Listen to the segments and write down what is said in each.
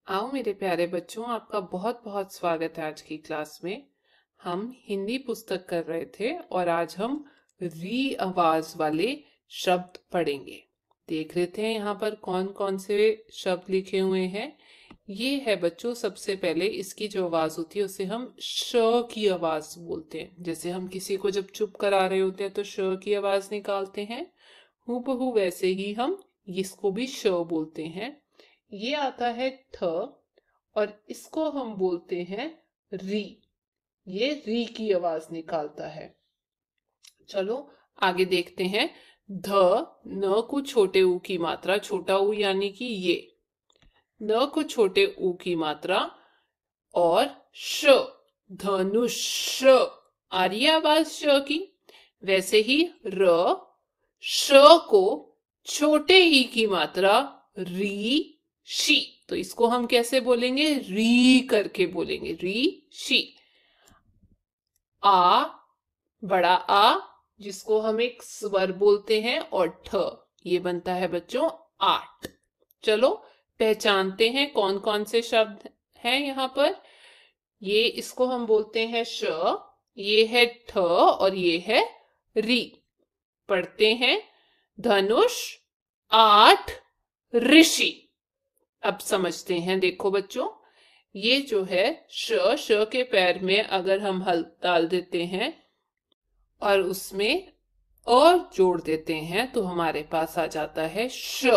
आओ मेरे प्यारे बच्चों, आपका बहुत बहुत स्वागत है आज की क्लास में। हम हिंदी पुस्तक कर रहे थे और आज हम री आवाज वाले शब्द पढ़ेंगे। देख लेते हैं यहाँ पर कौन कौन से शब्द लिखे हुए हैं। ये है बच्चों, सबसे पहले इसकी जो आवाज होती है उसे हम श की आवाज बोलते हैं। जैसे हम किसी को जब चुप करा रहे होते हैं तो श की आवाज निकालते हैं, हूबहू वैसे ही हम इसको भी श बोलते हैं। ये आता है थ और इसको हम बोलते हैं री। ये री की आवाज निकालता है। चलो आगे देखते हैं। ध न को छोटे ऊ की मात्रा, छोटा ऊ यानी कि ये, न को छोटे ऊ की मात्रा, और श धनुष, आ रही है आवाज श की। वैसे ही र, श को छोटे ई की मात्रा, री शी। तो इसको हम कैसे बोलेंगे? री करके बोलेंगे, री शी। आ, बड़ा आ, जिसको हम एक स्वर बोलते हैं, और ठ, ये बनता है बच्चों 8। चलो पहचानते हैं कौन कौन से शब्द हैं यहाँ पर। ये इसको हम बोलते हैं श, ये है ठ और ये है री। पढ़ते हैं। धनुष, 8 ऋषि। अब समझते हैं। देखो बच्चों, ये जो है श के पैर में अगर हम हल डाल देते हैं और उसमें अ जोड़ देते हैं तो हमारे पास आ जाता है श।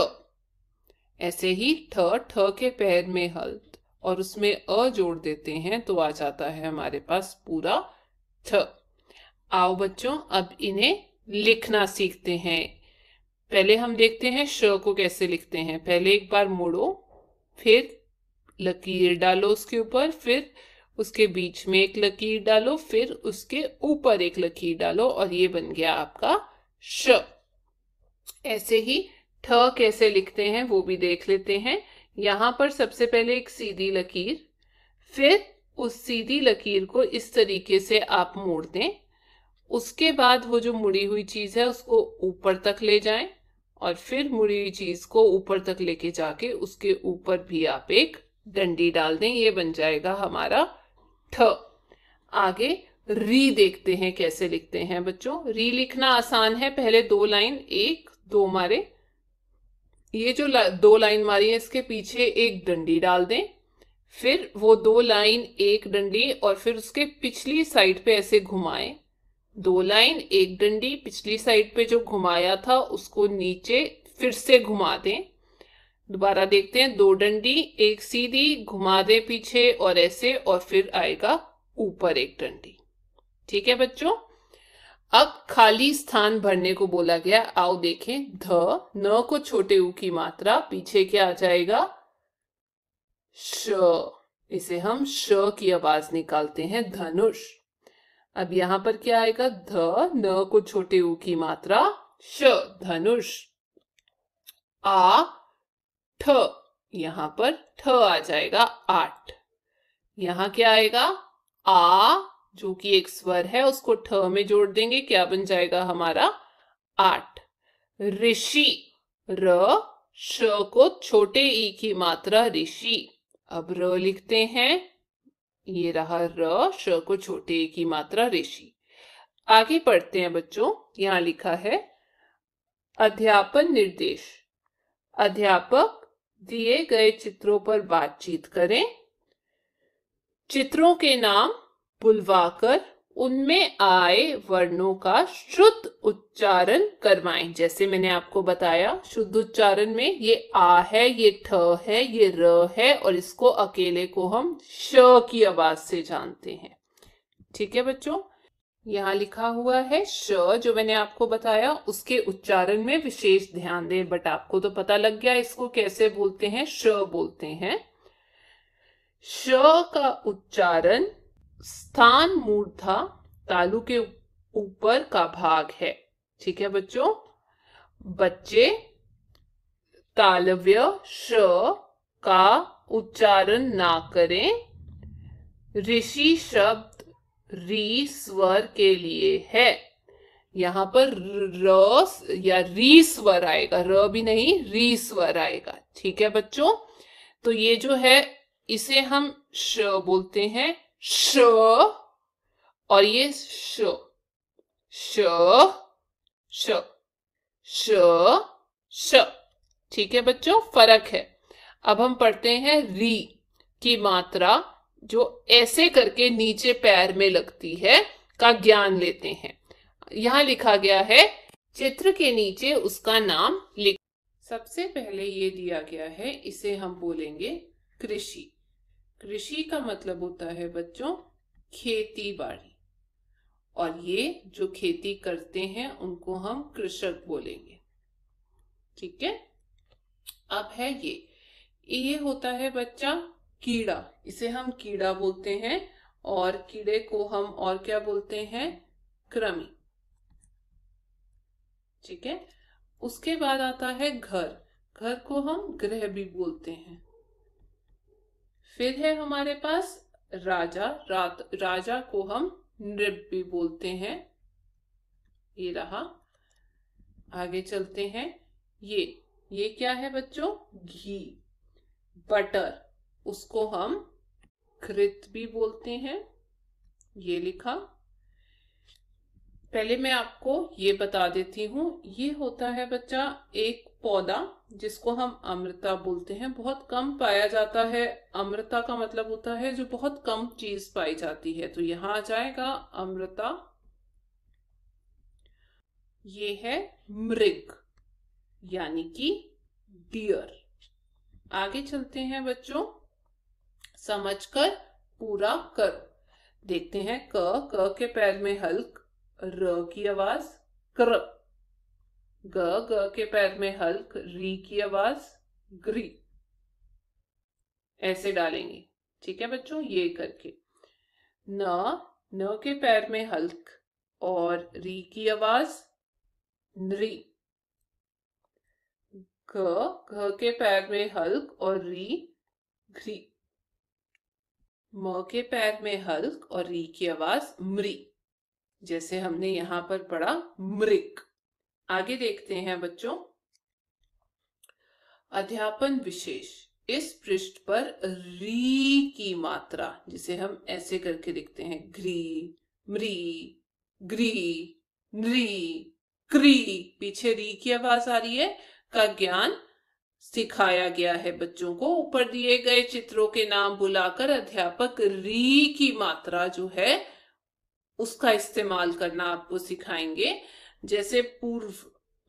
ऐसे ही ठ के पैर में हल और उसमें अ जोड़ देते हैं तो आ जाता है हमारे पास पूरा थ। आओ बच्चों, अब इन्हें लिखना सीखते हैं। पहले हम देखते हैं श को कैसे लिखते हैं। पहले एक बार मोड़ो, फिर लकीर डालो उसके ऊपर, फिर उसके बीच में एक लकीर डालो, फिर उसके ऊपर एक लकीर डालो, और ये बन गया आपका श। ऐसे ही ठ कैसे लिखते हैं वो भी देख लेते हैं। यहां पर सबसे पहले एक सीधी लकीर, फिर उस सीधी लकीर को इस तरीके से आप मोड़ दें। उसके बाद वो जो मुड़ी हुई चीज है उसको ऊपर तक ले जाएं, और फिर मुड़ी हुई चीज को ऊपर तक लेके जाके उसके ऊपर भी आप एक डंडी डाल दें। ये बन जाएगा हमारा ठ। आगे री देखते हैं कैसे लिखते हैं बच्चों। री लिखना आसान है। पहले 2 लाइन, 1 2 मारे, ये जो 2 लाइन मारी है इसके पीछे एक डंडी डाल दें, फिर वो 2 लाइन, एक डंडी, और फिर उसके पिछली साइड पे ऐसे घुमाएं। 2 लाइन, एक डंडी, पिछली साइड पे जो घुमाया था उसको नीचे फिर से घुमा दें। दोबारा देखते हैं। 2 डंडी, एक सीधी, घुमा दे पीछे और ऐसे, और फिर आएगा ऊपर एक डंडी। ठीक है बच्चों। अब खाली स्थान भरने को बोला गया। आओ देखें। ध, न को छोटे ऊ की मात्रा, पीछे क्या आ जाएगा? श। इसे हम श की आवाज निकालते हैं, धनुष। अब यहां पर क्या आएगा? ध, न को छोटे ऊ की मात्रा, श, धनुष। आ, ठ, यहां पर ठ आ जाएगा 8। यहां क्या आएगा? आ, जो कि एक स्वर है, उसको ठ में जोड़ देंगे, क्या बन जाएगा हमारा? 8। ऋषि, र, श को छोटे ई की मात्रा, ऋषि। अब र लिखते हैं। ये रहा र, श को छोटे ई की मात्रा, ऋषि। आगे पढ़ते हैं बच्चों। यहां लिखा है अध्यापन निर्देश। अध्यापक दिए गए चित्रों पर बातचीत करें, चित्रों के नाम बुलवाकर उनमें आए वर्णों का शुद्ध उच्चारण करवाएं। जैसे मैंने आपको बताया, शुद्ध उच्चारण में ये आ है, ये ठ है, ये र है, और इसको अकेले को हम श की आवाज से जानते हैं। ठीक है बच्चों। यहाँ लिखा हुआ है श, जो मैंने आपको बताया, उसके उच्चारण में विशेष ध्यान दें। बट आपको तो पता लग गया इसको कैसे बोलते हैं, श बोलते हैं। श का उच्चारण स्थान मूर्धा तालु के ऊपर का भाग है। ठीक है बच्चों। बच्चे तालव्य श का उच्चारण ना करें। ऋषि शब्द री स्वर के लिए है। यहां पर र या री स्वर आएगा, र भी नहीं, री स्वर आएगा। ठीक है बच्चों। तो ये जो है इसे हम श बोलते हैं, श, और ये श, श, श, श, श। ठीक है बच्चों, फर्क है। अब हम पढ़ते हैं री की मात्रा जो ऐसे करके नीचे पैर में लगती है का ज्ञान लेते हैं। यहां लिखा गया है, चित्र के नीचे उसका नाम लिख। सबसे पहले ये दिया गया है, इसे हम बोलेंगे कृषि। कृषि का मतलब होता है बच्चों खेती बाड़ी, और ये जो खेती करते हैं उनको हम कृषक बोलेंगे। ठीक है। अब है ये होता है बच्चा कीड़ा, इसे हम कीड़ा बोलते हैं, और कीड़े को हम और क्या बोलते हैं, कृमि। ठीक है। उसके बाद आता है घर, घर को हम गृह भी बोलते हैं। फिर है हमारे पास राजा, राजा को हम नृप भी बोलते हैं। ये रहा। आगे चलते हैं, ये क्या है बच्चों, घी, बटर, उसको हम घृत भी बोलते हैं। ये लिखा। पहले मैं आपको ये बता देती हूँ, ये होता है बच्चा एक पौधा जिसको हम अमृता बोलते हैं। बहुत कम पाया जाता है। अमृता का मतलब होता है जो बहुत कम चीज पाई जाती है, तो यहां आ जाएगा अमृता। ये है मृग, यानी कि डियर। आगे चलते हैं बच्चों, समझकर पूरा करो। देखते हैं, क के पैर में हल्क, र की आवाज क्र, ग के पैर में हल्क, री की आवाज ग्री, ऐसे डालेंगे। ठीक है बच्चों, ये करके। न के पैर में हल्क और री की आवाज नृ, घ के पैर में हल्क और री घ्री, म के पैर में हल्क और री की आवाज मृ, जैसे हमने यहां पर पढ़ा मृग। आगे देखते हैं बच्चों, अध्यापन विशेष। इस पृष्ठ पर री की मात्रा, जिसे हम ऐसे करके लिखते हैं, घ्री, मृ, ग्री, नृ, क्री, पीछे री की आवाज आ रही है, का ज्ञान सिखाया गया है बच्चों को। ऊपर दिए गए चित्रों के नाम बुलाकर अध्यापक री की मात्रा जो है उसका इस्तेमाल करना आपको सिखाएंगे। जैसे पूर्व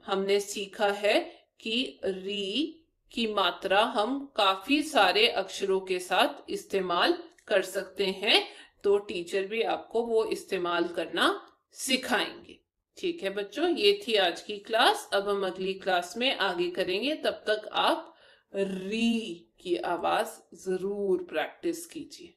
हमने सीखा है कि री की मात्रा हम काफी सारे अक्षरों के साथ इस्तेमाल कर सकते हैं, तो टीचर भी आपको वो इस्तेमाल करना सिखाएंगे। ठीक है बच्चों, ये थी आज की क्लास। अब हम अगली क्लास में आगे करेंगे। तब तक आप री की आवाज जरूर प्रैक्टिस कीजिए।